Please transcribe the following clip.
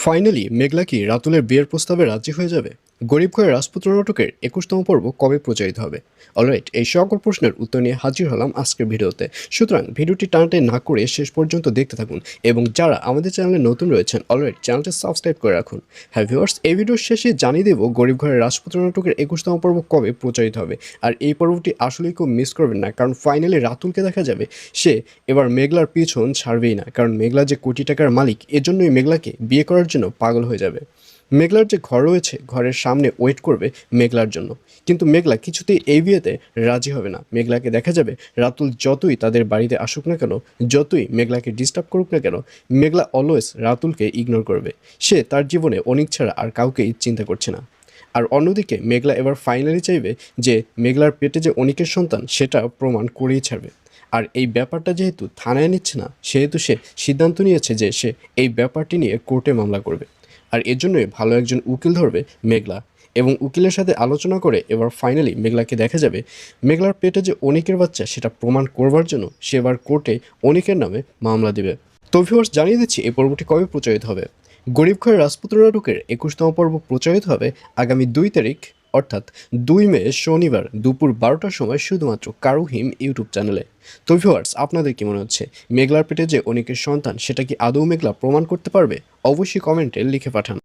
Finally মেঘলা কি রাতুলের বিয়ের প্রস্তাবে রাজি হয়ে যাবে? গরিব ঘরের রাজপুত্র নাটকের ২১তম পর্ব কবে প্রচারিত হবে? অলরাইট, এই সকল প্রশ্নের উত্তর নিয়ে হাজির হলাম আজকের ভিডিওতে। সুতরাং ভিডিওটি টানাটানি না করে শেষ পর্যন্ত দেখতে থাকুন এবং যারা আমাদের চ্যানেলে নতুন রয়েছেন অলরাইট চ্যানেলটি সাবস্ক্রাইব করে রাখুন। হ্যাঁ ভিউয়ার্স, এই ভিডিওর শেষে জানিয়ে দেব গরিব ঘরের রাজপুত্র নাটকের ২১তম পর্ব কবে প্রচারিত হবে। আর এই পর্বটি আসলেই কেউ মিস করবেন না, কারণ ফাইনালি রাতুলকে দেখা যাবে সে এবার মেঘলার পিছন ছাড়বেই না। কারণ মেঘলা যে কোটি টাকার মালিক, এজন্যই মেঘলাকে বিয়ে করার জন্য পাগল হয়ে যাবে। মেঘলার যে ঘর রয়েছে, ঘরের সামনে ওয়েট করবে মেঘলার জন্য, কিন্তু মেঘলা কিছুতেই এই বিয়েতে রাজি হবে না। মেঘলাকে দেখা যাবে রাতুল যতই তাদের বাড়িতে আসুক না কেন, যতই মেঘলাকে ডিস্টার্ব করুক না কেন, মেঘলা অলওয়েজ রাতুলকে ইগনোর করবে। সে তার জীবনে অনিক ছাড়া আর কাউকেই চিন্তা করছে না। আর অন্যদিকে মেঘলা এবার ফাইনালি চাইবে যে মেঘলার পেটে যে অনিকের সন্তান সেটা প্রমাণ করেই ছাড়বে। আর এই ব্যাপারটা যেহেতু থানায় নিচ্ছে না, সেহেতু সে সিদ্ধান্ত নিয়েছে যে সে এই ব্যাপারটি নিয়ে কোর্টে মামলা করবে। আর এর জন্যই ভালো একজন উকিল ধরবে মেঘলা, এবং উকিলের সাথে আলোচনা করে এবার ফাইনালি মেঘলাকে দেখা যাবে মেঘলার পেটে যে অনিকের বাচ্চা সেটা প্রমাণ করবার জন্য সে এবার কোর্টে অনিকের নামে মামলা দেবে। তো ভিউয়ার্স, জানিয়ে দিচ্ছি এই পর্বটি কবে প্রচারিত হবে। গরিব ঘরের রাজপুত্র নাটকের ২১তম পর্ব প্রচারিত হবে আগামী ২ তারিখ, অর্থাৎ ২ মে শনিবার দুপুর ১২টার সময় শুধুমাত্র কারুহিম ইউটিউব চ্যানেলে। তো ভিউয়ার্স, আপনাদের কি মনে হচ্ছে মেঘলার পেটে যে অনিকের সন্তান সেটা কি আদৌ মেঘলা প্রমাণ করতে পারবে? অবশ্যই কমেন্টে লিখে পাঠান।